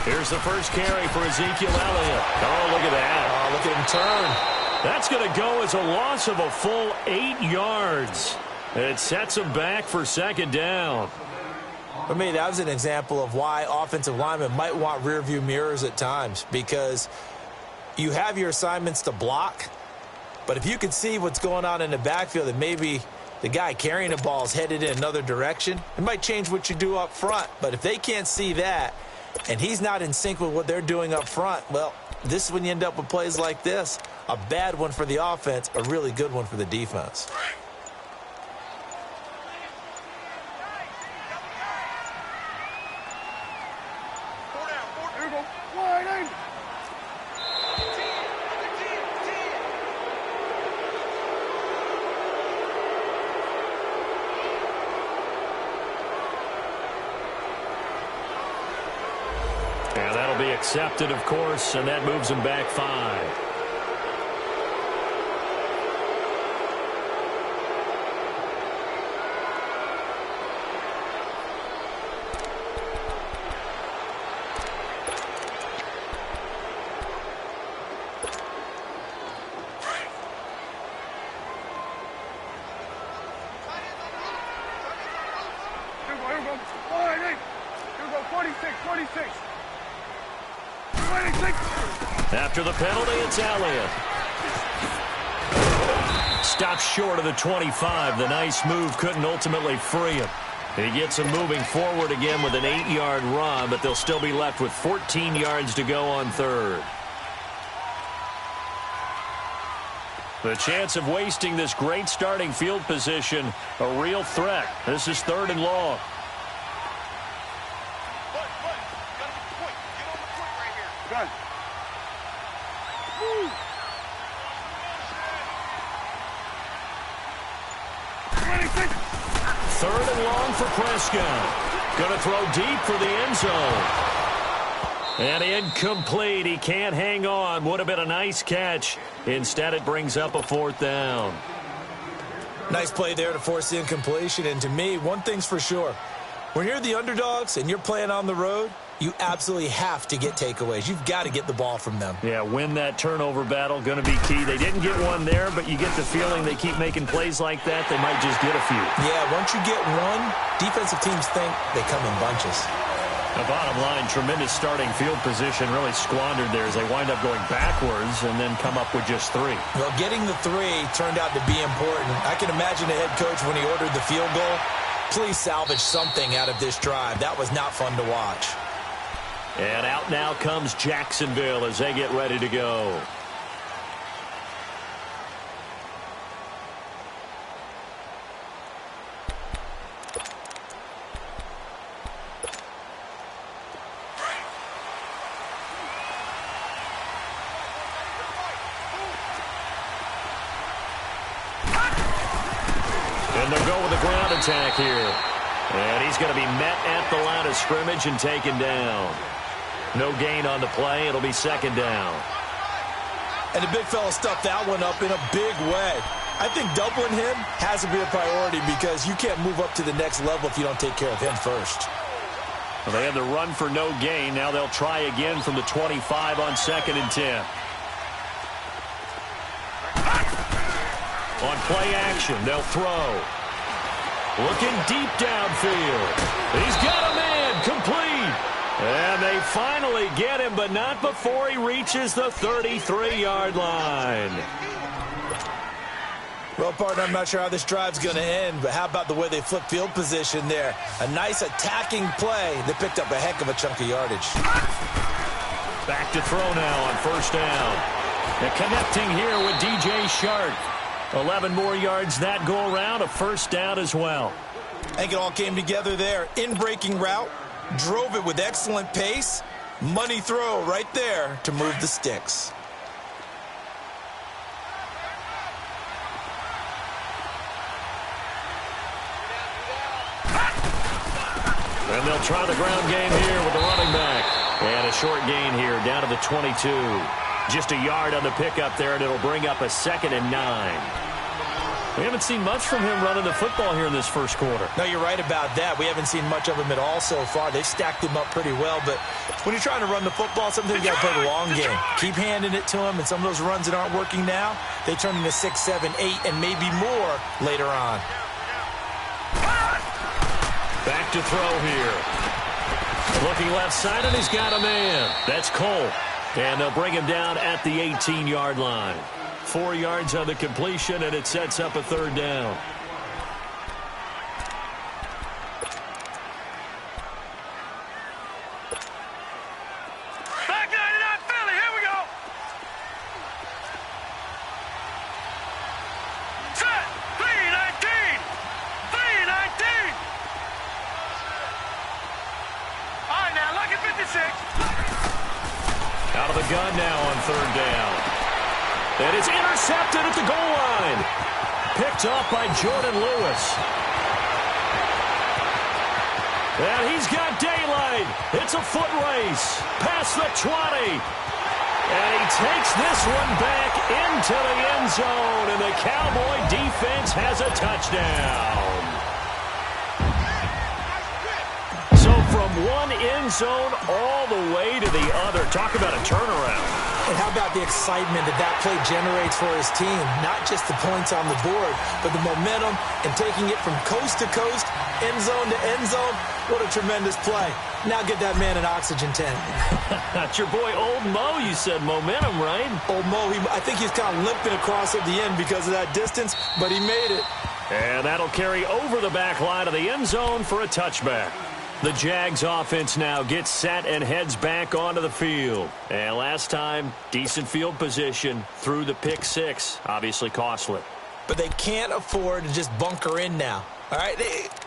Here's the first carry for Ezekiel Elliott. Oh, look at that. Oh, look at him turn. That's going to go as a loss of a full 8 yards. It sets him back for second down. For me, that was an example of why offensive linemen might want rear-view mirrors at times, because you have your assignments to block, but if you can see what's going on in the backfield and maybe the guy carrying the ball is headed in another direction, it might change what you do up front. But if they can't see that and he's not in sync with what they're doing up front, well, this is when you end up with plays like this. A bad one for the offense, a really good one for the defense. And that'll be accepted, of course, and that moves him back 5. After the penalty, it's Elliott. Stops short of the 25. The nice move couldn't ultimately free him. He gets him moving forward again with an 8-yard run, but they'll still be left with 14 yards to go on third. The chance of wasting this great starting field position, a real threat. This is 3rd and long. Third and long for Prescott. Going to throw deep for the end zone. And incomplete. He can't hang on. Would have been a nice catch. Instead, it brings up a 4th down. Nice play there to force the incompletion. And to me, one thing's for sure. When you're the underdogs and you're playing on the road, you absolutely have to get takeaways. You've got to get the ball from them. Yeah, win that turnover battle, going to be key. They didn't get one there, but you get the feeling they keep making plays like that, they might just get a few. Yeah, once you get one, defensive teams think they come in bunches. The bottom line, tremendous starting field position, really squandered there as they wind up going backwards and then come up with just 3. Well, getting the 3 turned out to be important. I can imagine the head coach when he ordered the field goal. Please salvage something out of this drive. That was not fun to watch. And out now comes Jacksonville as they get ready to go. And they'll go with a ground attack here. And he's going to be met at the line of scrimmage and taken down. No gain on the play. It'll be 2nd down. And the big fella stuffed that one up in a big way. I think doubling him has to be a priority because you can't move up to the next level if you don't take care of him first. Well, they had the run for no gain. Now they'll try again from the 25 on 2nd and 10. On play action, they'll throw. Looking deep downfield. He's got a man, complete. And they finally get him, but not before he reaches the 33-yard line. Well, partner, I'm not sure how this drive's going to end, but how about the way they flipped field position there? A nice attacking play that picked up a heck of a chunk of yardage. Back to throw now on 1st down. And connecting here with DJ Shark. 11 more yards that go around, a 1st down as well. I think it all came together there. In-breaking route, drove it with excellent pace. Money throw right there to move the sticks. And they'll try the ground game here with the running back. And a short gain here down to the 22. Just a yard on the pickup there, and it'll bring up a 2nd and 9. We haven't seen much from him running the football here in this first quarter. No, you're right about that. We haven't seen much of him at all so far. They've stacked him up pretty well, but when you're trying to run the football, sometimes you got to play the long game. Keep handing it to him, and some of those runs that aren't working now, they turn into 6, 7, 8, and maybe more later on. Back to throw here. Looking left side, and he's got a man. That's Cole. And they'll bring him down at the 18-yard line. 4 yards on the completion, and it sets up a third down. Back 99 Philly, here we go. Set, 319. 319. All right, now, lucky 56. Out of the gun now on third down. And it's intercepted at the goal line. Picked off by Jordan Lewis. And he's got daylight. It's a foot race. Past the 20. And he takes this one back into the end zone. And the Cowboy defense has a touchdown. So from one end zone all the way to the other. Talk about a turnaround. And how about the excitement that that play generates for his team? Not just the points on the board, but the momentum and taking it from coast to coast, end zone to end zone. What a tremendous play. Now get that man an oxygen tank. That's your boy Old Mo. You said momentum, right? Old Mo, I think he's kind of limping across at the end because of that distance, but he made it. And that'll carry over the back line of the end zone for a touchback. The Jags offense now gets set and heads back onto the field. And last time, decent field position through the pick six. Obviously costly. But they can't afford to just bunker in now. All right,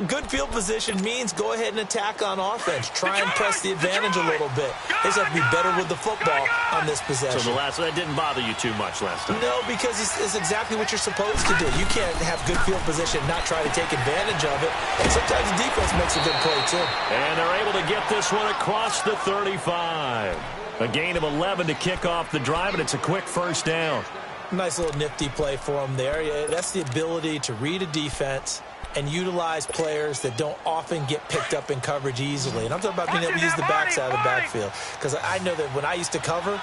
good field position means go ahead and attack on offense. Try and press the advantage a little bit. They just have to be better with the football on this possession. So that didn't bother you too much last time? No, because it's exactly what you're supposed to do. You can't have good field position and not try to take advantage of it. And sometimes the defense makes a good play, too. And they're able to get this one across the 35. A gain of 11 to kick off the drive, and it's a quick first down. Nice little nifty play for him there. That's the ability to read a defense and utilize players that don't often get picked up in coverage easily. And I'm talking about being able to use the backside of the backfield. Because I know that when I used to cover,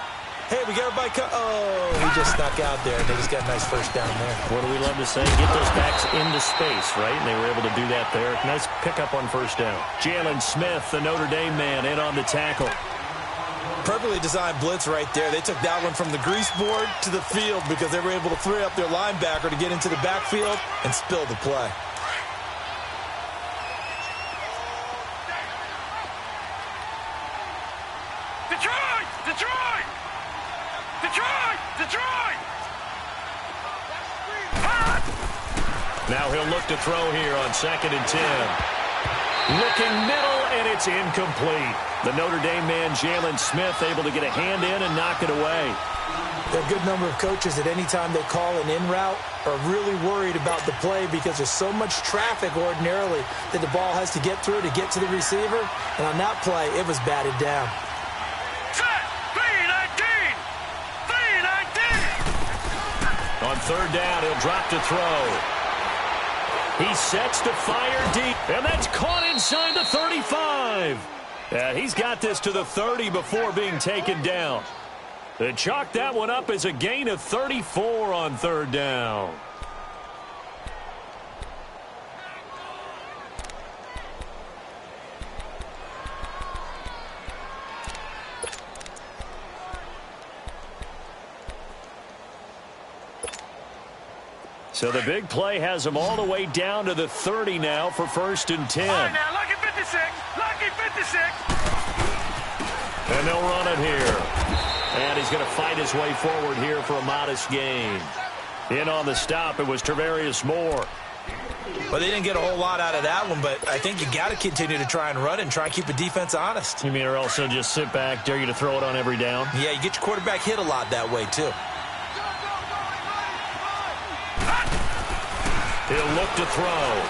hey, we got everybody he just snuck out there, and they just got a nice first down there. What do we love to say? Get those backs into space, right? And they were able to do that there. Nice pickup on first down. Jalen Smith, the Notre Dame man, in on the tackle. Perfectly designed blitz right there. They took that one from the grease board to the field because they were able to free up their linebacker to get into the backfield and spill the play. Detroit! Detroit! Detroit! Detroit! Now he'll look to throw here on 2nd and 10. Looking middle, and it's incomplete. The Notre Dame man, Jalen Smith, able to get a hand in and knock it away. There are a good number of coaches that any time they call an in route are really worried about the play because there's so much traffic ordinarily that the ball has to get through to get to the receiver. And on that play, it was batted down. Set! 319! 319! On third down, he'll drop to throw. He sets to fire deep, and that's caught inside the 35. And he's got this to the 30 before being taken down. They chalk that one up as a gain of 34 on third down. So the big play has them all the way down to the 30 now for 1st and 10. All right, now, lucky 56. Lucky 56. And they'll run it here. And he's going to fight his way forward here for a modest gain. In on the stop, it was Tarvarius Moore. Well, they didn't get a whole lot out of that one, but I think you got to continue to try and run it and try and keep the defense honest. You mean or also just sit back, dare you to throw it on every down? Yeah, you get your quarterback hit a lot that way, too. He'll look to throw.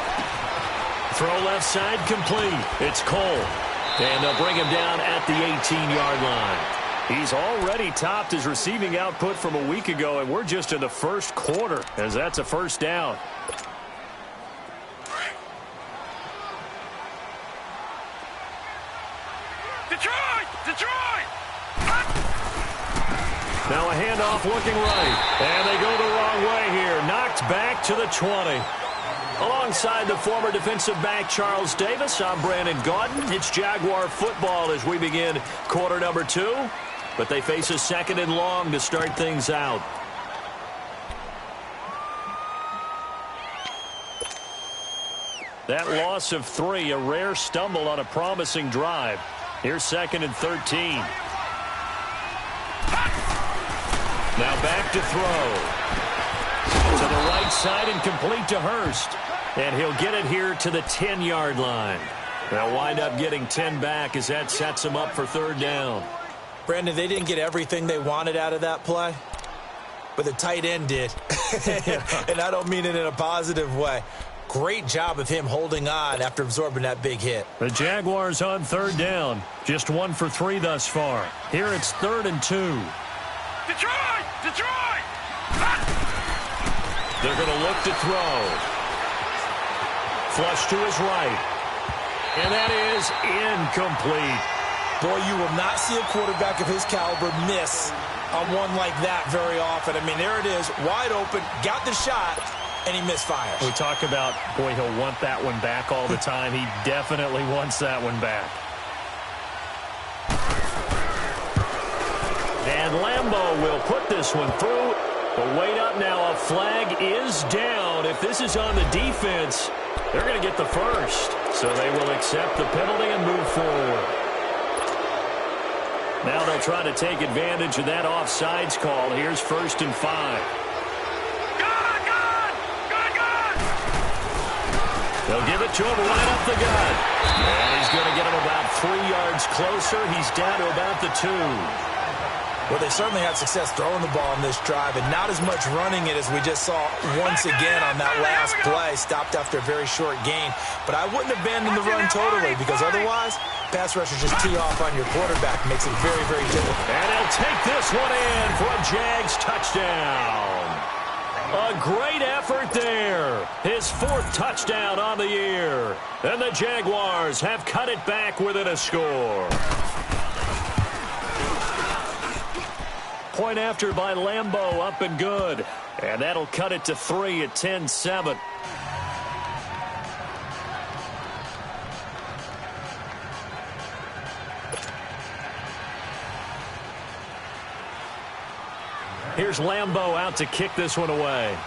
Throw left side complete. It's Cole. And they'll bring him down at the 18-yard line. He's already topped his receiving output from a week ago, and we're just in the first quarter as that's a first down. Detroit! Detroit! Now a handoff looking right. And they go the wrong way here. Knocked back to the 20. Alongside the former defensive back Charles Davis, I'm Brandon Gaudin. It's Jaguar football as we begin quarter number 2. But they face a 2nd and long to start things out. That loss of 3, a rare stumble on a promising drive. Here's 2nd and 13. Now back to throw. To the right side and complete to Hurst. And he'll get it here to the 10-yard line. They'll wind up getting 10 back as that sets him up for 3rd down. Brandon, they didn't get everything they wanted out of that play, but the tight end did. And I don't mean it in a positive way. Great job of him holding on after absorbing that big hit. The Jaguars on 3rd down. Just 1 for 3 thus far. Here it's 3rd and 2. Detroit! Detroit! They're going to look to throw. Flush to his right. And that is incomplete. Boy, you will not see a quarterback of his caliber miss on one like that very often. I mean, there it is, wide open, got the shot, and he misfires. We talk about, boy, he'll want that one back all the time. He definitely wants that one back. And Lambeau will put this one through. But wait up now, a flag is down. If this is on the defense, they're going to get the first. So they will accept the penalty and move forward. Now they'll try to take advantage of that offsides call. Here's 1st and 5. They'll give it to him right up the gut. And he's going to get him about 3 yards closer. He's down to about the 2. Well, they certainly had success throwing the ball on this drive, and not as much running it as we just saw once again on that last play. Stopped after a very short gain. But I wouldn't abandon the run totally, because otherwise, pass rushers just tee off on your quarterback. Makes it very, very difficult. And he'll take this one in for a Jags touchdown. A great effort there. His 4th touchdown on the year. And the Jaguars have cut it back within a score. Point after by Lambeau, up and good. And that'll cut it to 3 at 10-7. Here's Lambeau out to kick this one away.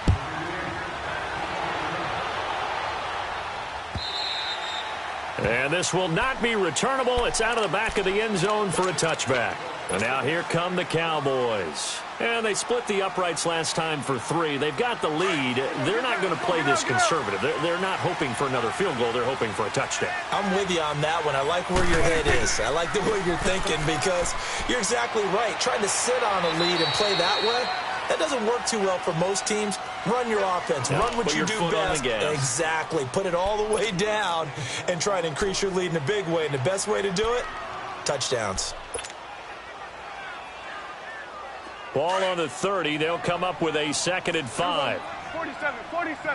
And this will not be returnable. It's out of the back of the end zone for a touchback. And now here come the Cowboys. And they split the uprights last time for 3. They've got the lead. They're not going to play this conservative. They're not hoping for another field goal. They're hoping for a touchdown. I'm with you on that one. I like where your head is. I like the way you're thinking, because you're exactly right. Trying to sit on a lead and play that way, that doesn't work too well for most teams. Run your offense. Run what you do best. Exactly. Put it all the way down and try to increase your lead in a big way. And the best way to do it, touchdowns. Ball on the 30. They'll come up with a 2nd and 5. 47. 26.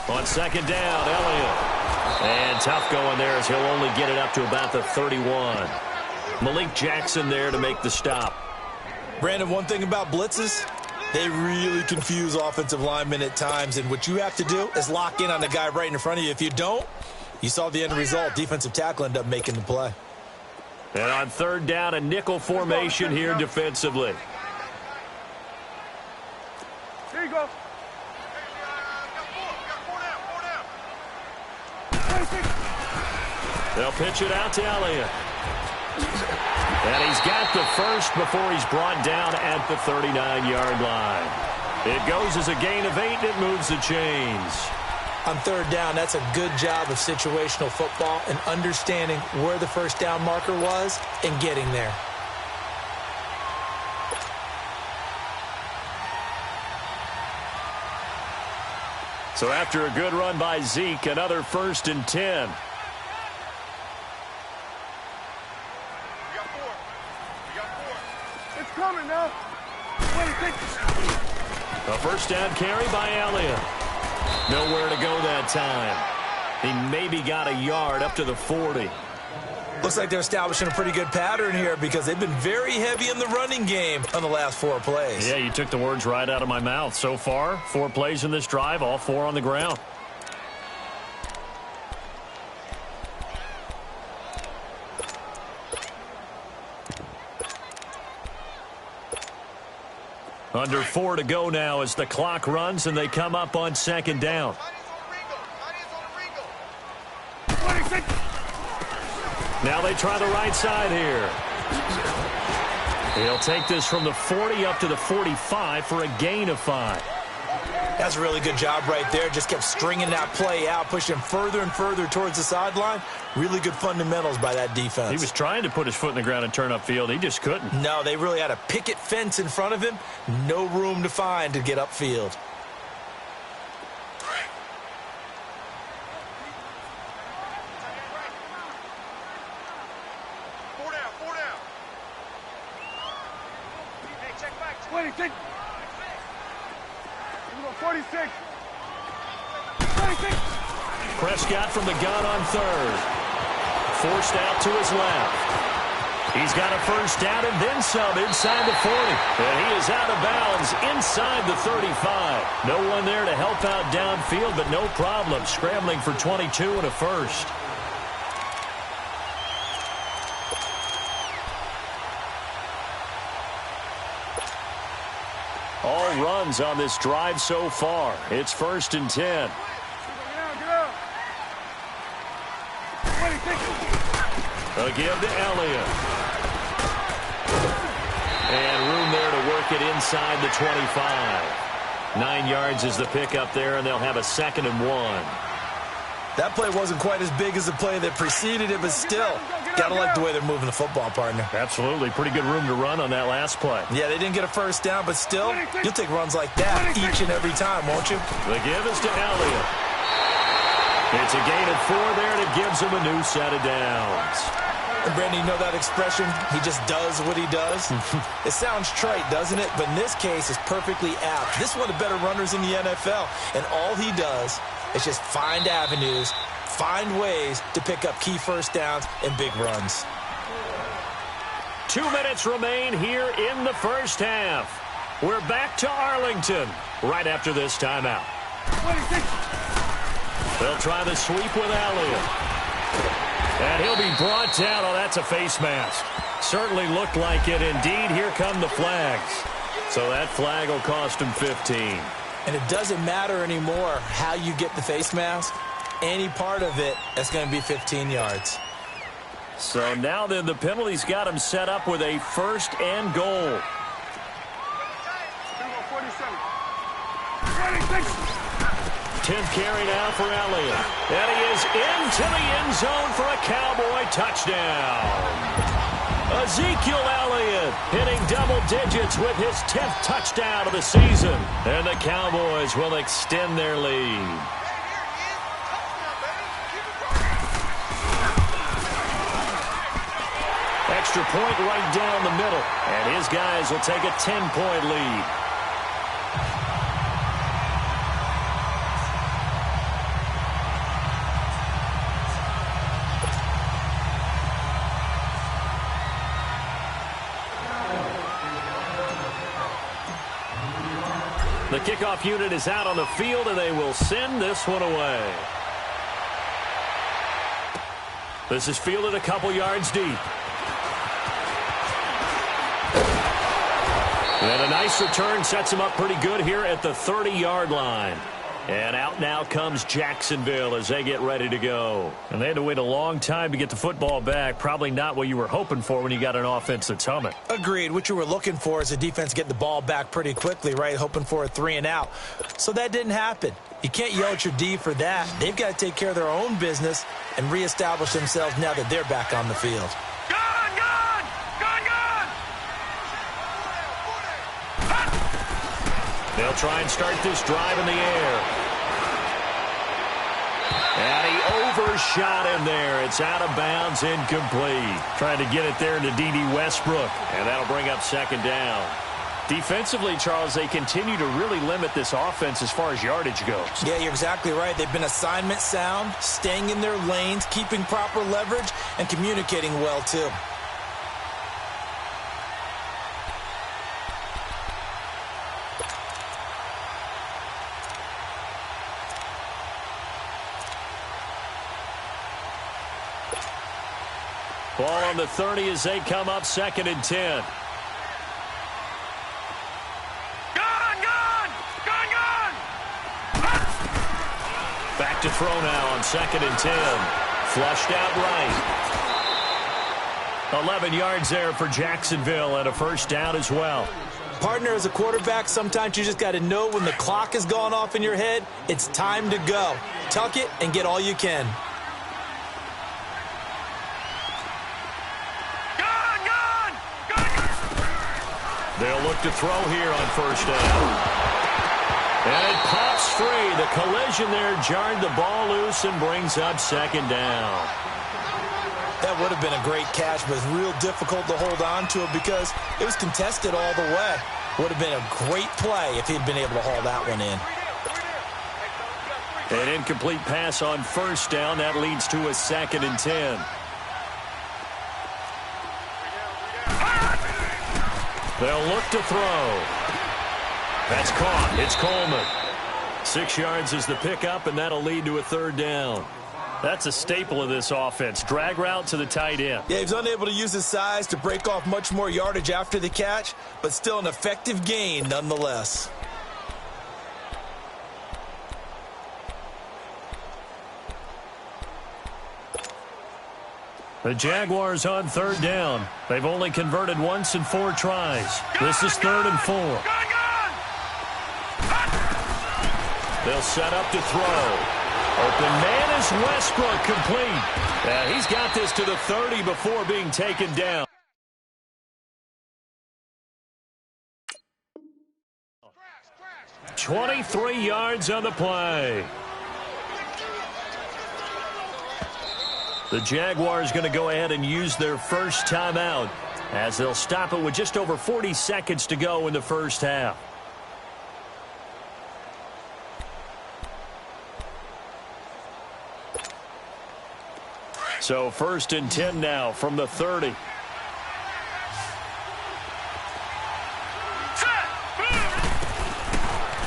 On 2nd down, Elliott. And tough going there as he'll only get it up to about the 31. Malik Jackson there to make the stop. Brandon, one thing about blitzes, they really confuse offensive linemen at times. And what you have to do is lock in on the guy right in front of you. If you don't, you saw the end result. Defensive tackle ended up making the play. And on 3rd down, a nickel formation here defensively. Here you go. They'll pitch it out to Elliott. And he's got the first before he's brought down at the 39-yard line. It goes as a gain of 8, and it moves the chains. On 3rd down, that's a good job of situational football and understanding where the first down marker was and getting there. So after a good run by Zeke, another 1st and 10. It's coming now. 26. A 1st down carry by Elliott. Nowhere to go that time. He maybe got a yard up to the 40. Looks like they're establishing a pretty good pattern here because they've been very heavy in the running game on the last 4 plays. Yeah, you took the words right out of my mouth. So far, 4 plays in this drive, all 4 on the ground. Under 4 to go now as the clock runs and they come up on 2nd down. Now they try the right side here. He'll take this from the 40 up to the 45 for a gain of 5. That's a really good job right there. Just kept stringing that play out, pushing further and further towards the sideline. Really good fundamentals by that defense. He was trying to put his foot in the ground and turn upfield. He just couldn't. No, they really had a picket fence in front of him. No room to find to get upfield. Prescott from the gun on 3rd. Forced out to his left. He's got a first down and then some inside the 40. And he is out of bounds inside the 35. No one there to help out downfield, but no problem. Scrambling for 22 and a first. All runs on this drive so far. It's 1st and 10. A give to Elliott. And room there to work it inside the 25. 9 yards is the pickup there, and they'll have a 2nd and 1. That play wasn't quite as big as the play that preceded it, but still, gotta like the way they're moving the football, partner. Absolutely. Pretty good room to run on that last play. Yeah, they didn't get a first down, but still, you'll take runs like that each and every time, won't you? The give is to Elliott. It's a gain of 4 there, and it gives him a new set of downs. And Brandon, you know that expression? He just does what he does. It sounds trite, doesn't it? But in this case, it's perfectly apt. This is one of the better runners in the NFL, and all he does is just find avenues, find ways to pick up key first downs and big runs. 2 minutes remain here in the first half. We're back to Arlington right after this timeout. They'll try the sweep with Elliott. And he'll be brought down. Oh, that's a face mask. Certainly looked like it. Indeed, here come the flags. So that flag will cost him 15. And it doesn't matter anymore how you get the face mask. Any part of it, that's going to be 15 yards. So now then, the penalty's got him set up with a 1st and goal. 10th carry now for Elliott. And he is into the end zone for a Cowboy touchdown. Ezekiel Elliott hitting double digits with his 10th touchdown of the season. And the Cowboys will extend their lead. Extra point right down the middle. And his guys will take a 10-point lead. The kickoff unit is out on the field, and they will send this one away. This is fielded a couple yards deep. And a nice return sets him up pretty good here at the 30-yard line. And out now comes Jacksonville as they get ready to go. And they had to wait a long time to get the football back. Probably not what you were hoping for when you got an offense that's humming. Agreed. What you were looking for is a defense getting the ball back pretty quickly, right? Hoping for a 3 and out. So that didn't happen. You can't yell at your D for that. They've got to take care of their own business and reestablish themselves now that they're back on the field. They'll try and start this drive in the air. And he overshot him there. It's out of bounds, incomplete. Trying to get it there to D.D. Westbrook. And that'll bring up 2nd down. Defensively, Charles, they continue to really limit this offense as far as yardage goes. Yeah, you're exactly right. They've been assignment sound, staying in their lanes, keeping proper leverage, and communicating well, too. Ball on the 30 as they come up 2nd and 10. Back to throw now on 2nd and 10. Flushed out right. 11 yards there for Jacksonville and a first down as well. Partner, as a quarterback, sometimes you just got to know when the clock has gone off in your head, it's time to go. Tuck it and get all you can. They'll look to throw here on first down. And it pops free. The collision there jarred the ball loose and brings up 2nd down. That would have been a great catch, but it's real difficult to hold on to it because it was contested all the way. Would have been a great play if he'd been able to haul that one in. An incomplete pass on first down. That leads to a 2nd and 10. They'll look to throw. That's caught. It's Coleman. 6 yards is the pickup, and that'll lead to a 3rd down. That's a staple of this offense. Drag route to the tight end. Yeah, he was unable to use his size to break off much more yardage after the catch, but still an effective gain nonetheless. The Jaguars on 3rd down. They've only converted once in 4 tries. This is 3rd and 4. They'll set up to throw. Open man is Westbrook, complete. He's got this to the 30 before being taken down. "23 yards on the play." The Jaguars going to go ahead and use their first timeout as they'll stop it with just over 40 seconds to go in the first half. So 1st and 10 now from the 30.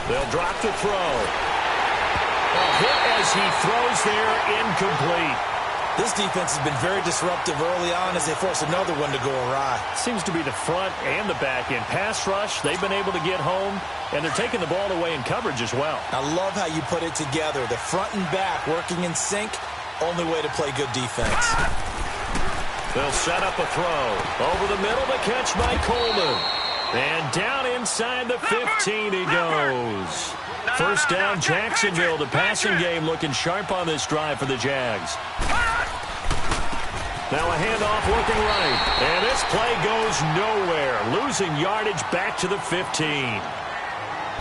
They'll drop the throw. A hit as he throws there, incomplete. This defense has been very disruptive early on as they force another one to go awry. Seems to be the front and the back end. Pass rush, they've been able to get home, and they're taking the ball away in coverage as well. I love how you put it together. The front and back working in sync, only way to play good defense. They'll set up a throw. Over the middle, the catch by Coleman. And down inside the 15 he goes. First down, Jacksonville. The passing game looking sharp on this drive for the Jags. Now a handoff looking right. And this play goes nowhere. Losing yardage back to the 15.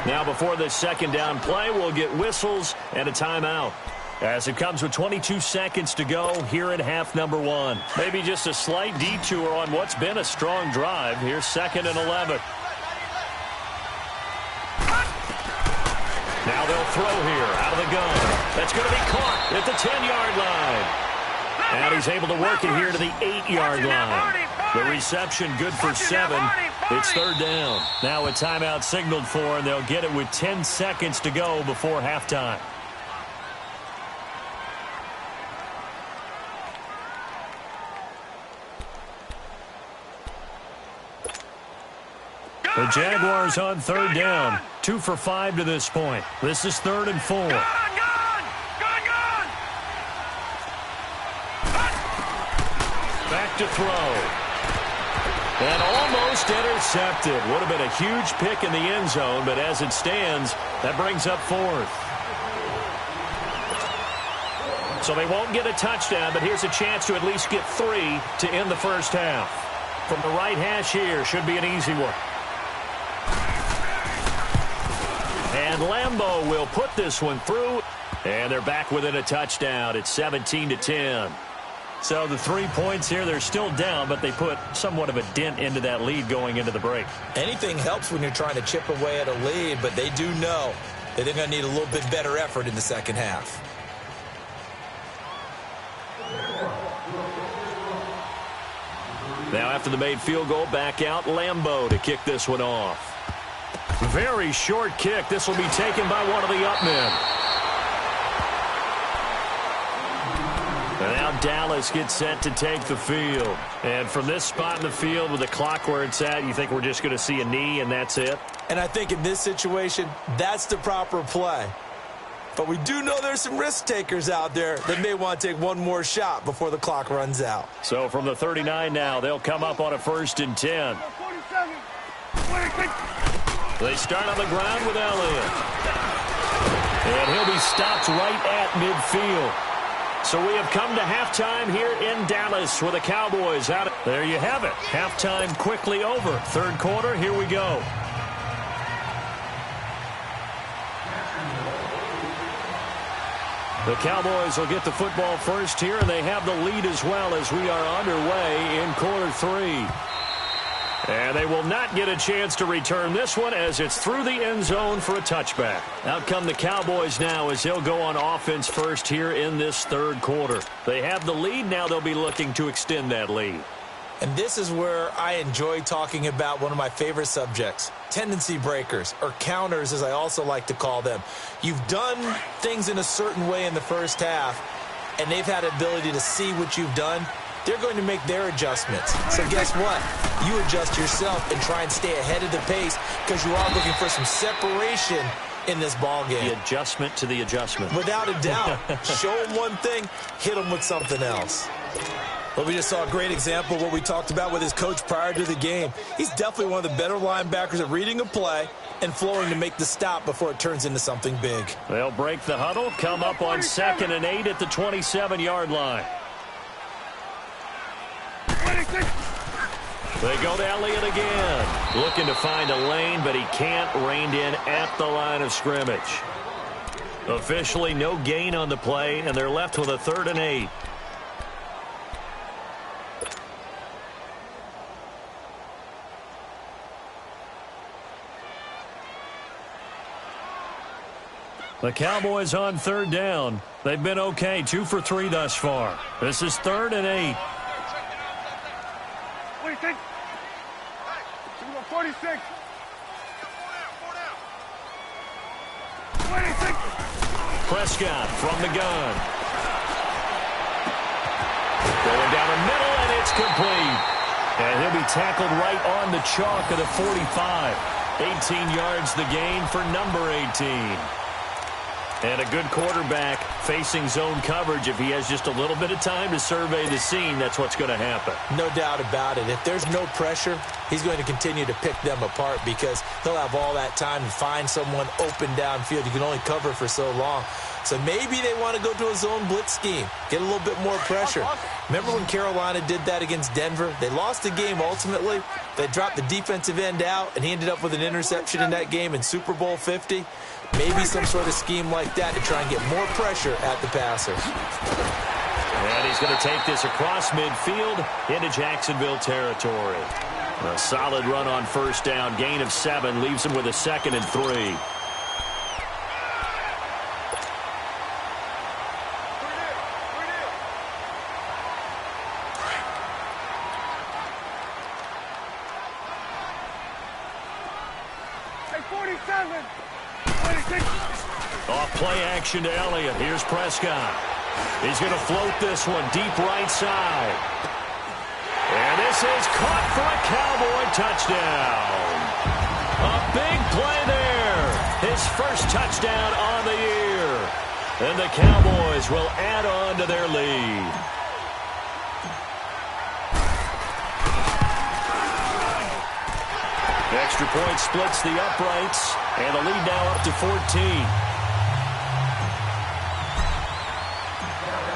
Now before this 2nd down play, we'll get whistles and a timeout, as it comes with 22 seconds to go here at half number 1. Maybe just a slight detour on what's been a strong drive. Here's 2nd and 11. Now they'll throw here out of the gun. That's going to be caught at the 10-yard line. And he's able to work it here to the 8-yard line. The reception good for 7. It's 3rd down. Now a timeout signaled for, and they'll get it with 10 seconds to go before halftime. The Jaguars on 3rd down. 2 for 5 to this point. This is 3rd and 4. Back to throw. And almost intercepted. Would have been a huge pick in the end zone, but as it stands, that brings up 4th. So they won't get a touchdown, but here's a chance to at least get 3 to end the first half. From the right hash here, should be an easy one. And Lambeau will put this one through. And they're back within a touchdown. It's 17-10. So the 3 points here, they're still down, but they put somewhat of a dent into that lead going into the break. Anything helps when you're trying to chip away at a lead, but they do know that they're going to need a little bit better effort in the second half. Now after the made field goal, back out Lambeau to kick this one off. Very short kick. This will be taken by one of the up men. And now Dallas gets set to take the field. And from this spot in the field with the clock where it's at, you think we're just going to see a knee and that's it? And I think in this situation, that's the proper play. But we do know there's some risk takers out there that may want to take one more shot before the clock runs out. So from the 39 now, they'll come up on a 1st and 10. 47. 26. They start on the ground with Elliott. And he'll be stopped right at midfield. So we have come to halftime here in Dallas with the Cowboys out. There you have it. Halftime quickly over. 3rd quarter, here we go. The Cowboys will get the football first here, and they have the lead as well as we are underway in quarter 3. And they will not get a chance to return this one as it's through the end zone for a touchback. Out come the Cowboys now as they'll go on offense first here in this 3rd quarter. They have the lead. Now they'll be looking to extend that lead. And this is where I enjoy talking about one of my favorite subjects, tendency breakers, or counters as I also like to call them. You've done things in a certain way in the first half, and they've had the ability to see what you've done. They're going to make their adjustments. So guess what? You adjust yourself and try and stay ahead of the pace because you are looking for some separation in this ball game. The adjustment to the adjustment. Without a doubt. Show them one thing, hit them with something else. Well, we just saw a great example of what we talked about with his coach prior to the game. He's definitely one of the better linebackers at reading a play and flowing to make the stop before it turns into something big. They'll break the huddle, come up on 2nd and 8 at the 27-yard line. 26. They go to Elliott again. Looking to find a lane, but he can't. Reined in at the line of scrimmage. Officially no gain on the play, and they're left with a 3rd and 8. The Cowboys on 3rd down. They've been okay, 2 for 3 thus far. This is 3rd and 8. 26. 46. 26. Prescott from the gun. Going down the middle, and it's complete. And he'll be tackled right on the chalk of the 45. 18 yards the gain for number 18. And a good quarterback facing zone coverage. If he has just a little bit of time to survey the scene, that's what's going to happen. No doubt about it. If there's no pressure, he's going to continue to pick them apart because he'll have all that time to find someone open downfield. You can only cover for so long. So maybe they want to go to a zone blitz scheme, get a little bit more pressure. Remember when Carolina did that against Denver? They lost the game ultimately. They dropped the defensive end out, and he ended up with an interception in that game in Super Bowl 50. Maybe some sort of scheme like that to try and get more pressure at the passer. And he's going to take this across midfield into Jacksonville territory. A solid run on 1st down. Gain of 7 leaves him with a 2nd and 3. Off play action to Elliott. Here's Prescott. He's going to float this one deep right side. And this is caught for a Cowboy touchdown. A big play there. His first touchdown on the year. And the Cowboys will add on to their lead. Extra point splits the uprights. And the lead now up to 14.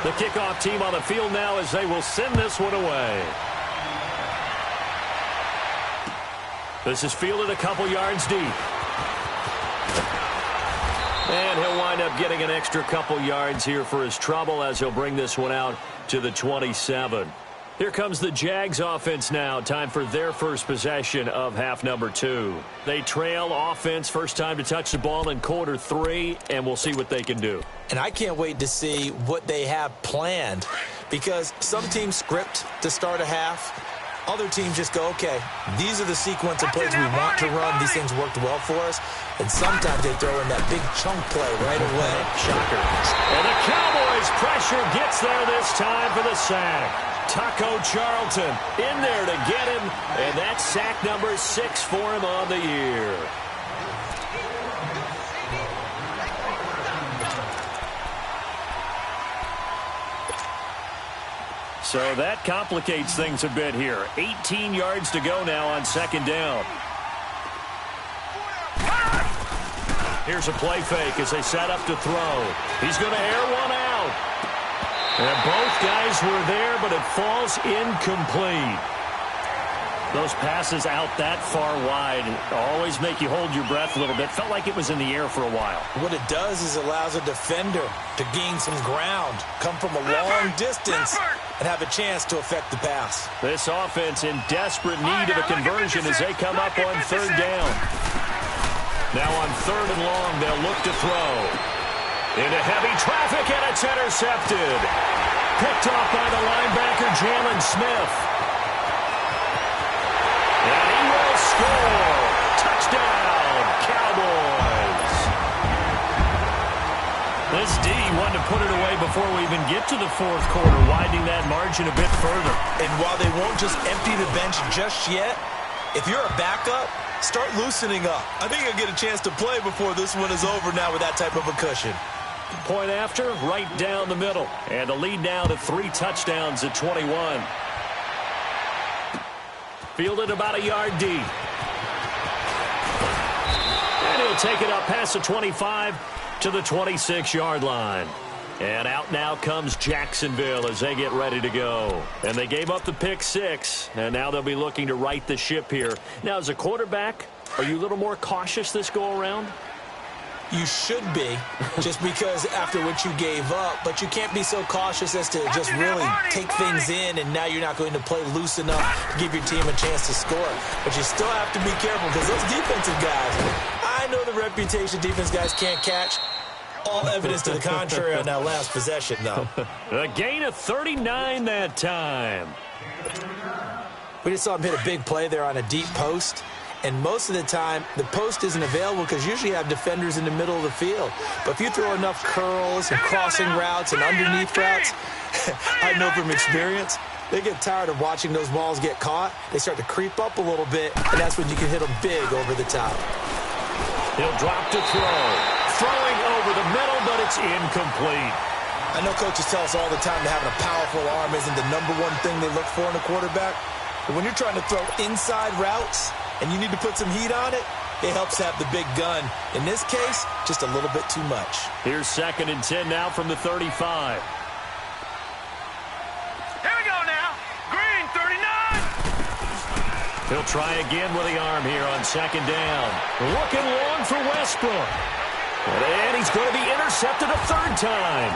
The kickoff team on the field now as they will send this one away. This is fielded a couple yards deep. And he'll wind up up getting an extra couple yards here for his trouble as he'll bring this one out to the 27. Here comes the Jags offense now. Time for their first possession of half number 2. They trail offense, first time to touch the ball in quarter 3, and we'll see what they can do. And I can't wait to see what they have planned, because some teams script to start a half. Other teams just go, okay, these are the sequence of plays we want to run. These things worked well for us. And sometimes they throw in that big chunk play right away. Shocker. And the Cowboys' pressure gets there this time for the sack. Taco Charlton in there to get him, and that's sack number 6 for him on the year. So that complicates things a bit here. 18 yards to go now on second down. Here's a play fake as they set up to throw. He's going to air one out. And both guys were there, but it falls incomplete. Those passes out that far wide always make you hold your breath a little bit. Felt like it was in the air for a while. What it does is allows a defender to gain some ground, come from a long distance, and have a chance to affect the pass. This offense in desperate need of a conversion as they come up on third down. Now on third and long, they'll look to throw. Into heavy traffic, and it's intercepted. Picked off by the linebacker, Jalen Smith. And he will score. Touchdown, Cowboys. This D wanted to put it away before we even get to the fourth quarter, widening that margin a bit further. And while they won't just empty the bench just yet, if you're a backup, start loosening up. I think you'll get a chance to play before this one is over now with that type of a cushion. Point after, right down the middle. And the lead now to 3 touchdowns at 21. Fielded about a yard deep. And he'll take it up past the 25 to the 26-yard line. And out now comes Jacksonville as they get ready to go. And they gave up the pick 6, and now they'll be looking to right the ship here. Now, as a quarterback, are you a little more cautious this go-around? You should be, just because after what you gave up, but you can't be so cautious as to just really take things in, and now you're not going to play loose enough to give your team a chance to score. But you still have to be careful, because those defensive guys, I know the reputation defense guys can't catch. All evidence to the contrary on that last possession, though. A gain of 39 that time. We just saw him hit a big play there on a deep post. And most of the time, the post isn't available because usually you have defenders in the middle of the field. But if you throw enough curls and crossing routes and underneath routes, I know from experience, they get tired of watching those balls get caught. They start to creep up a little bit, and that's when you can hit them big over the top. He'll drop to throw. Throwing over the middle, but it's incomplete. I know coaches tell us all the time that having a powerful arm isn't the number one thing they look for in a quarterback. But when you're trying to throw inside routes and you need to put some heat on it, it helps to have the big gun. In this case, just a little bit too much. Here's 2nd and 10 now from the 35. Here we go now. Green, 39. He'll try again with the arm here on 2nd down. Looking long for Westbrook. And he's going to be intercepted a 3rd time.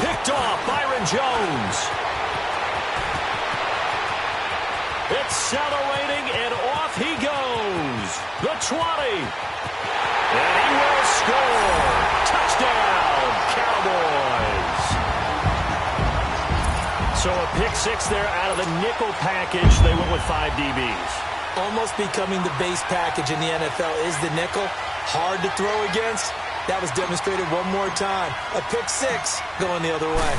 Picked off Byron Jones. Accelerating, and off he goes. The 20. And he will score. Touchdown, Cowboys. So a pick 6 there out of the nickel package. They went with 5 DBs. Almost becoming the base package in the NFL is the nickel. Hard to throw against. That was demonstrated one more time. A pick 6 going the other way.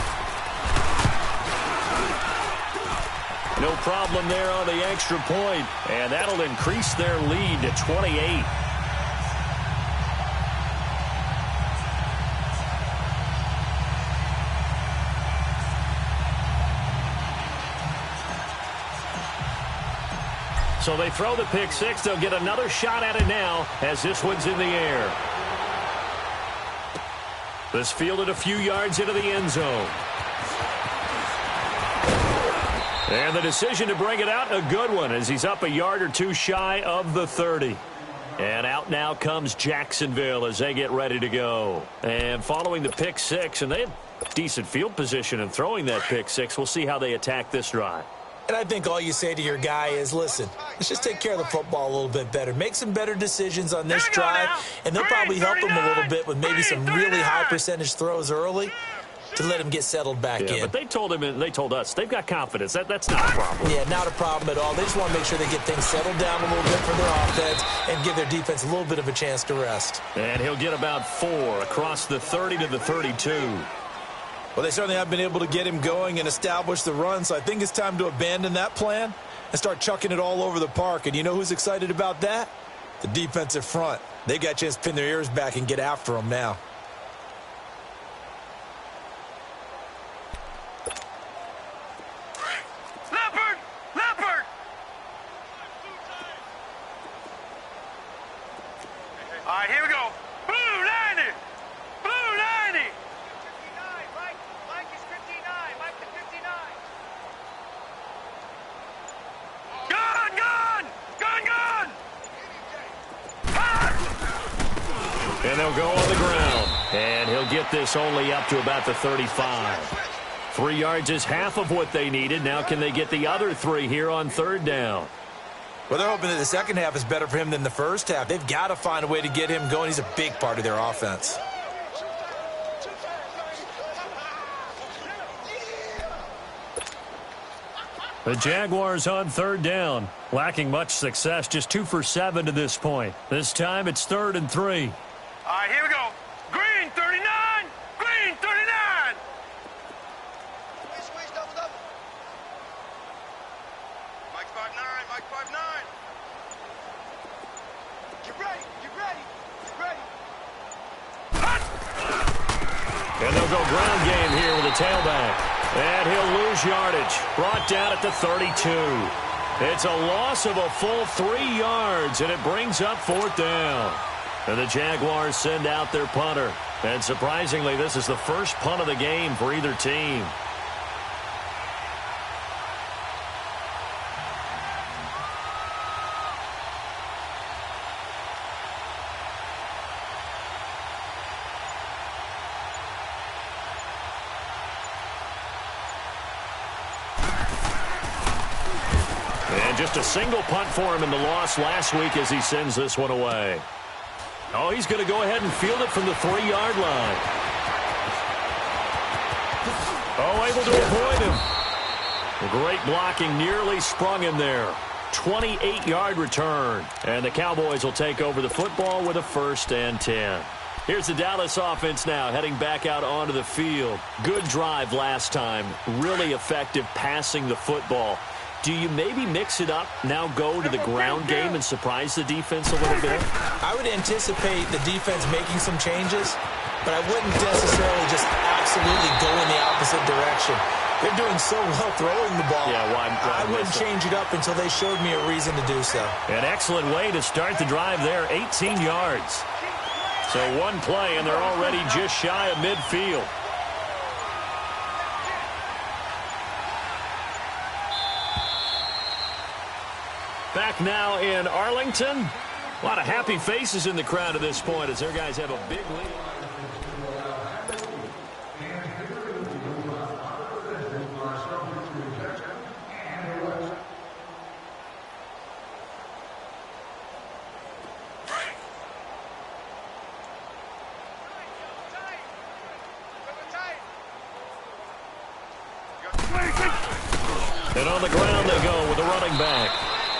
No problem there on the extra point, and that'll increase their lead to 28. So they throw the pick 6. They'll get another shot at it now as this one's in the air. This fielded a few yards into the end zone. And the decision to bring it out, a good one, as he's up a yard or two shy of the 30. And out now comes Jacksonville as they get ready to go. And following the pick six, and they have decent field position in throwing that pick six. We'll see how they attack this drive. And I think all you say to your guy is, listen, let's just take care of the football a little bit better. Make some better decisions on this drive, and they'll probably help him a little bit with maybe some really high percentage throws early to let him get settled back in. But they told him and they told us they've got confidence. That's not a problem. Yeah, not a problem at all. They just want to make sure they get things settled down a little bit for their offense and give their defense a little bit of a chance to rest. And he'll get about 4 across the 30 to the 32. Well, they certainly have been able to get him going and establish the run, so I think it's time to abandon that plan and start chucking it all over the park. And you know who's excited about that? The defensive front. They got a chance to pin their ears back and get after him now. All right, here we go. Blue 90. Blue 90. 59. Mike is 59. Mike is 59. Gun, gun. Gun, gun. And they'll go on the ground. And he'll get this only up to about the 35. 3 yards is half of what they needed. Now can they get the other 3 here on third down? Well, they're hoping that the second half is better for him than the first half. They've got to find a way to get him going. He's a big part of their offense. The Jaguars on third down. Lacking much success, just 2 for 7 to this point. This time it's 3rd and 3. All right, here we go. Green 39. Green 39. Squeeze, double, double. Mike 5'9". Mike 5'9". Get ready. Get ready. Get ready. And they'll go ground game here with a tailback. And he'll lose yardage. Brought down at the 32. It's a loss of a full 3 yards, and it brings up 4th down. And the Jaguars send out their punter. And surprisingly, this is the first punt of the game for either team. Just a single punt for him in the loss last week as he sends this one away. Oh, he's going to go ahead and field it from the 3-yard line. Oh, able to avoid him. The great blocking nearly sprung him there. 28-yard return. And the Cowboys will take over the football with a 1st and 10. Here's the Dallas offense now heading back out onto the field. Good drive last time. Really effective passing the football. Do you maybe mix it up, now go to the ground game and surprise the defense a little bit? I would anticipate the defense making some changes, but I wouldn't necessarily just absolutely go in the opposite direction. They're doing so well throwing the ball. Yeah, well, I wouldn't change it up until they showed me a reason to do so. An excellent way to start the drive there, 18 yards. So one play, and they're already just shy of midfield. Back now in Arlington. A lot of happy faces in the crowd at this point as their guys have a big lead. And on the ground they go with the running back.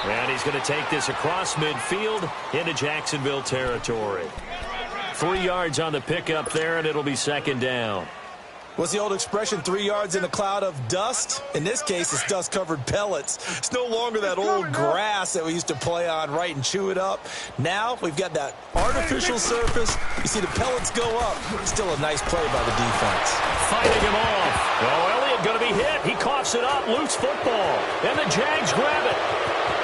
And he's going to take this across midfield into Jacksonville territory. 3 yards on the pickup there, and it'll be 2nd down. What's the old expression, 3 yards in a cloud of dust? In this case, it's dust-covered pellets. It's no longer that old grass that we used to play on, right, and chew it up. Now we've got that artificial surface. You see the pellets go up. Still a nice play by the defense. Fighting him off. Oh, Elliott going to be hit. He coughs it up. Loose football. And the Jags grab it.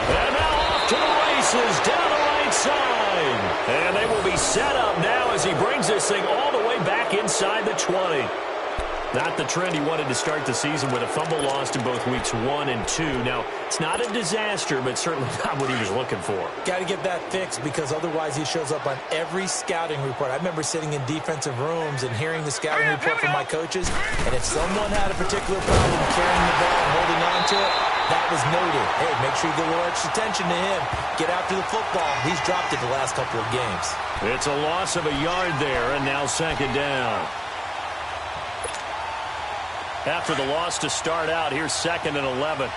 And now off to the races down the right side. And they will be set up now as he brings this thing all the way back inside the 20. Not the trend he wanted to start the season with a fumble lost in both weeks 1 and 2. Now, it's not a disaster, but certainly not what he was looking for. Got to get that fixed because otherwise he shows up on every scouting report. I remember sitting in defensive rooms and hearing the scouting report from my coaches, and if someone had a particular problem carrying the ball and holding on to it, that was noted. Hey, make sure you get a little extra attention to him. Get after the football. He's dropped it the last couple of games. It's a loss of a yard there, and now second down. After the loss to start out, here's 2nd and 11.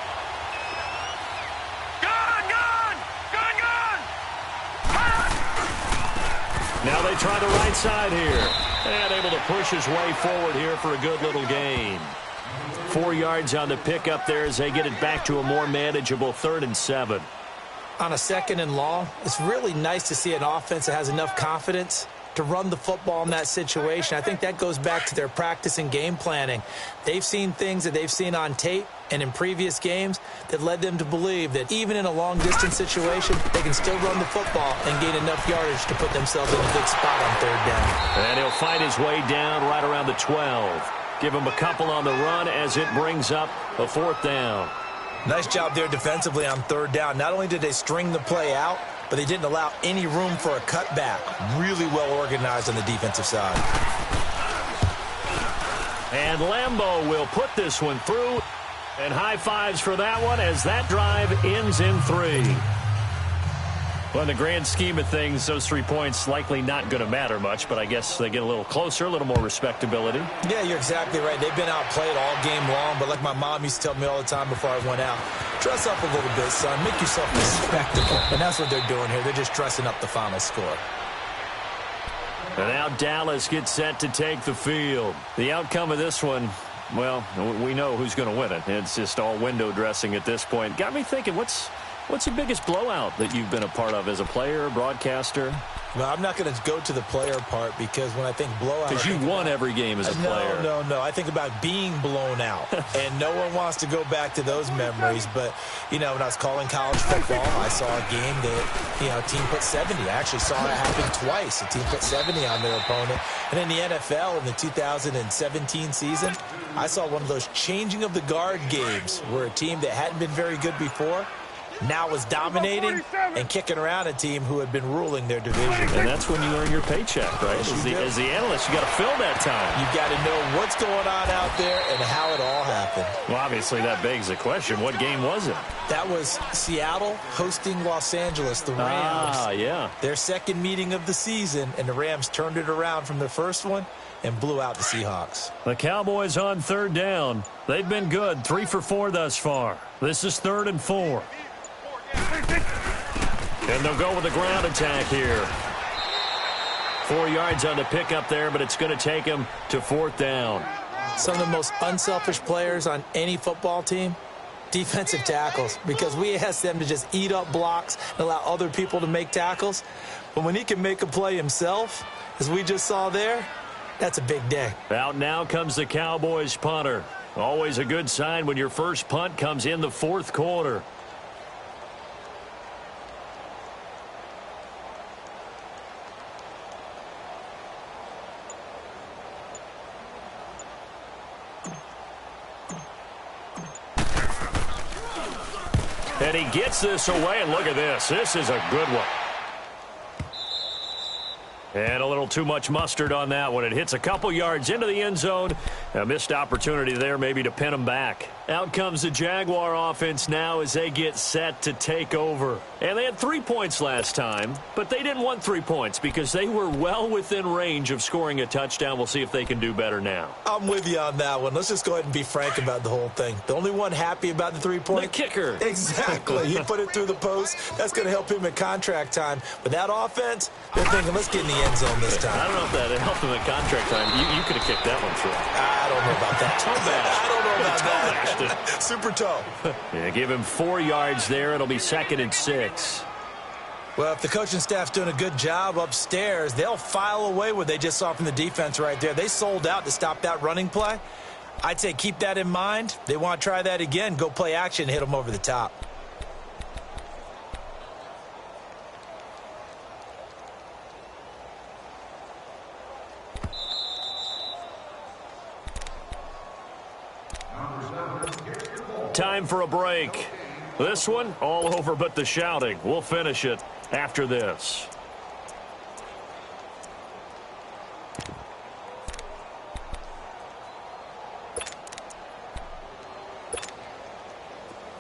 Now they try the right side here. And able to push his way forward here for a good little gain. 4 yards on the pickup there as they get it back to a more manageable 3rd and 7. On a 2nd and long, it's really nice to see an offense that has enough confidence to run the football in that situation. I think that goes back to their practice and game planning. They've seen things that they've seen on tape and in previous games that led them to believe that even in a long-distance situation, they can still run the football and gain enough yardage to put themselves in a good spot on 3rd down. And he'll find his way down right around the 12. Give him a couple on the run as it brings up a 4th down. Nice job there defensively on 3rd down. Not only did they string the play out, but they didn't allow any room for a cutback. Really well organized on the defensive side. And Lambeau will put this one through. And high fives for that one as that drive ends in 3. Well, in the grand scheme of things, those 3 points likely not going to matter much, but I guess they get a little closer, a little more respectability. Yeah, you're exactly right. They've been outplayed all game long, but like my mom used to tell me all the time before I went out, dress up a little bit, son. Make yourself respectable. And that's what they're doing here. They're just dressing up the final score. And now Dallas gets set to take the field. The outcome of this one, well, we know who's going to win it. It's just all window dressing at this point. Got me thinking, what's the biggest blowout that you've been a part of as a player, broadcaster? Well, I'm not going to go to the player part because when I think blowout... Because you won every game as a player. No. I think about being blown out. And no one wants to go back to those memories. But, you know, when I was calling college football, I saw a game that, you know, a team put 70. I actually saw it happen twice. A team put 70 on their opponent. And in the NFL in the 2017 season, I saw one of those changing of the guard games where a team that hadn't been very good before now was dominating and kicking around a team who had been ruling their division. And that's when you earn your paycheck, right? As the analyst, you got to fill that time. You got to know what's going on out there and how it all happened. Well, obviously that begs the question, what game was it? That was Seattle hosting Los Angeles, the Rams. Ah, yeah. Their second meeting of the season, and the Rams turned it around from their first one and blew out the Seahawks. The Cowboys on 3rd down. They've been good, 3 for 4 thus far. This is 3rd and 4. And they'll go with the ground attack here. 4 yards on the pickup there, but it's going to take him to 4th down. Some of the most unselfish players on any football team, defensive tackles, because we ask them to just eat up blocks and allow other people to make tackles. But when he can make a play himself, as we just saw there, that's a big day. Out now comes the Cowboys punter. Always a good sign when your first punt comes in the 4th quarter. And he gets this away, and look at this. This is a good one. And a little too much mustard on that one. It hits a couple yards into the end zone. A missed opportunity there maybe to pin him back. Out comes the Jaguar offense now as they get set to take over. And they had 3 points last time, but they didn't want 3 points because they were well within range of scoring a touchdown. We'll see if they can do better now. I'm with you on that one. Let's just go ahead and be frank about the whole thing. The only one happy about the 3-point? The kicker. Exactly. He put it through the post. That's going to help him at contract time. But that offense, they're thinking, let's get in the end zone this time. I don't know if that helped him at contract time. You could have kicked that one through. I don't know about that. Toe bash. I don't know about that. Super toe. Yeah, give him 4 yards there. It'll be 2nd and 6. Well, if the coaching staff's doing a good job upstairs, they'll file away what they just saw from the defense right there. They sold out to stop that running play. I'd say keep that in mind. They want to try that again. Go play action, hit them over the top. time for a break. This one, all over but the shouting. We'll finish it after this.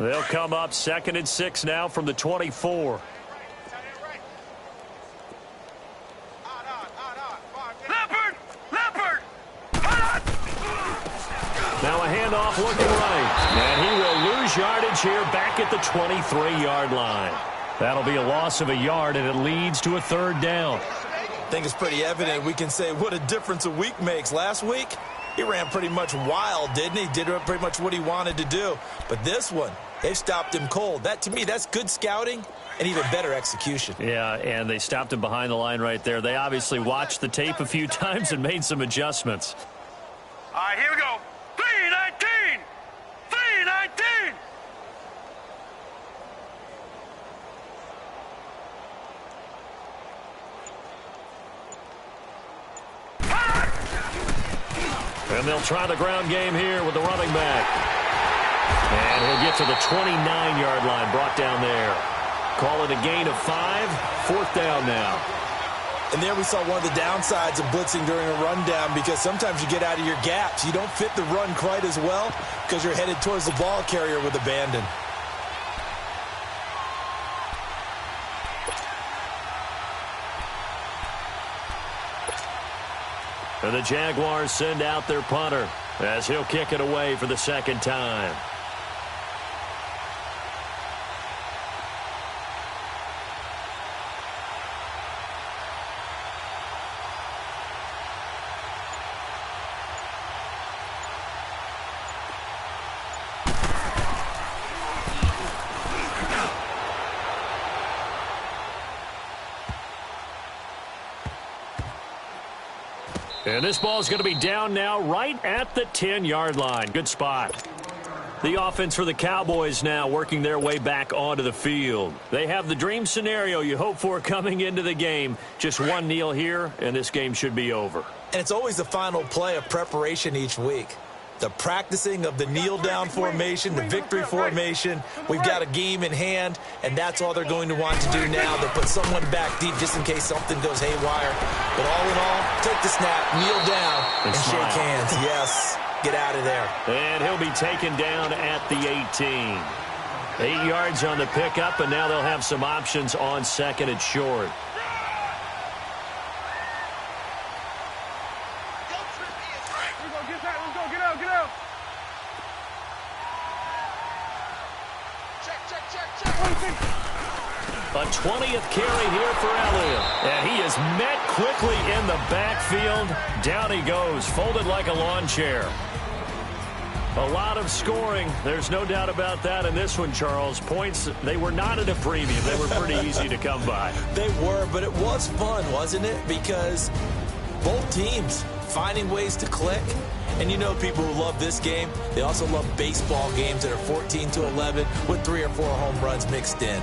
They'll come up 2nd and 6 now from the 24. Now a handoff looking right. And he will lose yardage here back at the 23-yard line. That'll be a loss of a yard, and it leads to a 3rd down. I think it's pretty evident. We can say what a difference a week makes. Last week, he ran pretty much wild, didn't he? Did pretty much what he wanted to do. But this one, they stopped him cold. That, to me, that's good scouting and even better execution. Yeah, and they stopped him behind the line right there. They obviously watched the tape a few times and made some adjustments. All right, here we go. 3-19! 3-19! And they'll try the ground game here with the running back. And he'll get to the 29-yard line, brought down there. Call it a gain of 5, 4th down now. And there we saw one of the downsides of blitzing during a rundown, because sometimes you get out of your gaps. You don't fit the run quite as well because you're headed towards the ball carrier with abandon. And the Jaguars send out their punter as he'll kick it away for the 2nd time. And this ball is going to be down now right at the 10-yard line. Good spot. The offense for the Cowboys now working their way back onto the field. They have the dream scenario you hope for coming into the game. Just one kneel here, and this game should be over. And it's always the final play of preparation each week. The practicing of the kneel-down formation, the victory formation. We've got a game in hand, and that's all they're going to want to do now. They'll put someone back deep just in case something goes haywire. But all in all, take the snap, kneel down, and shake hands. Yes, get out of there. And he'll be taken down at the 18. 8 yards on the pickup, and now they'll have some options on 2nd and short. A 20th carry here for Elliott. And he is met quickly in the backfield. Down he goes, folded like a lawn chair. A lot of scoring. There's no doubt about that in this one, Charles. Points, they were not at a premium. They were pretty easy to come by. They were, but it was fun, wasn't it? Because both teams finding ways to click. And you know people who love this game, they also love baseball games that are 14-11 with 3 or 4 home runs mixed in.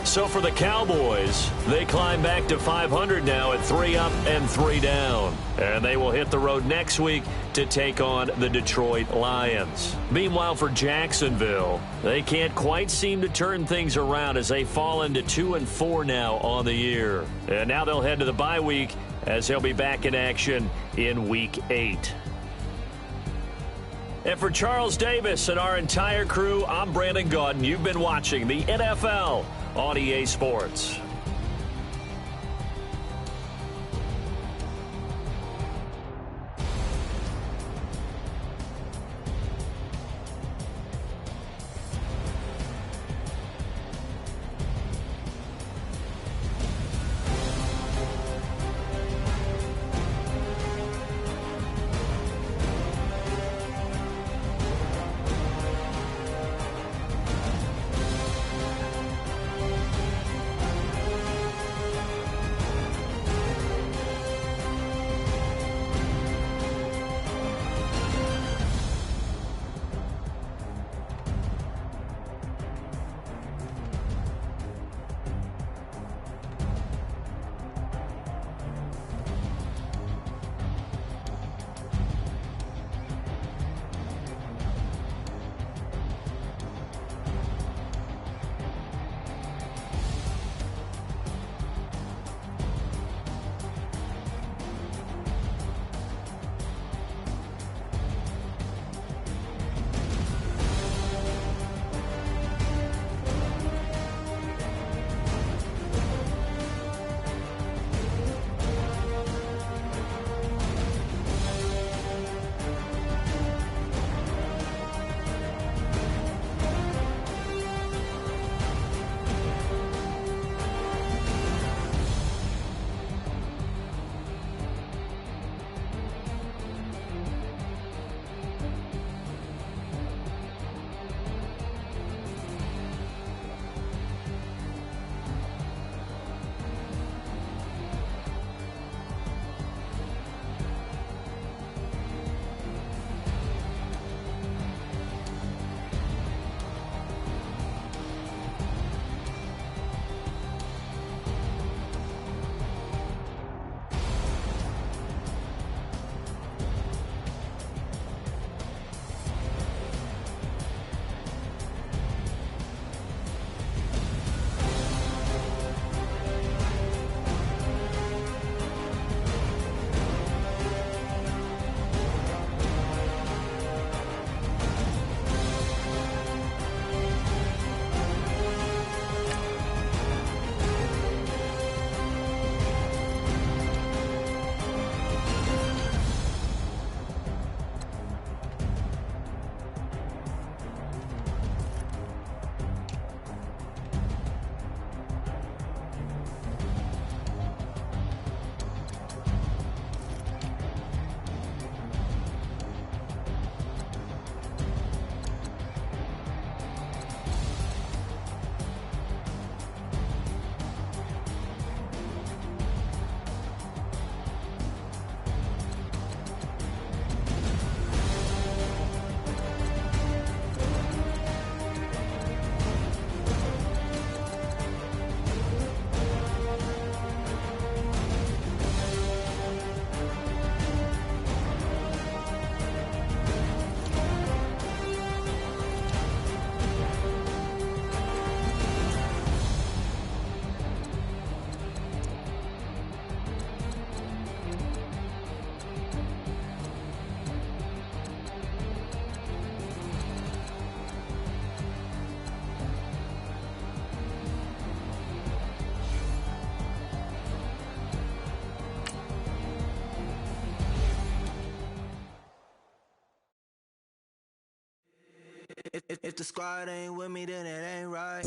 So for the Cowboys, they climb back to 500 now at 3 up and 3 down. And they will hit the road next week to take on the Detroit Lions. Meanwhile, for Jacksonville, they can't quite seem to turn things around as they fall into 2-4 now on the year. And now they'll head to the bye week as they'll be back in action in Week 8. And for Charles Davis and our entire crew, I'm Brandon Gaudin. You've been watching the NFL on EA Sports. If the squad ain't with me, then it ain't right.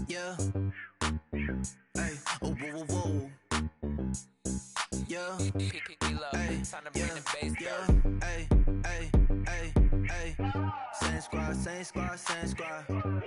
Yeah. Hey, oh, whoa, whoa, whoa. Yeah. Hey, time to bring the bass. Yeah. Hey, hey, hey, hey. Same squad, same squad, same squad.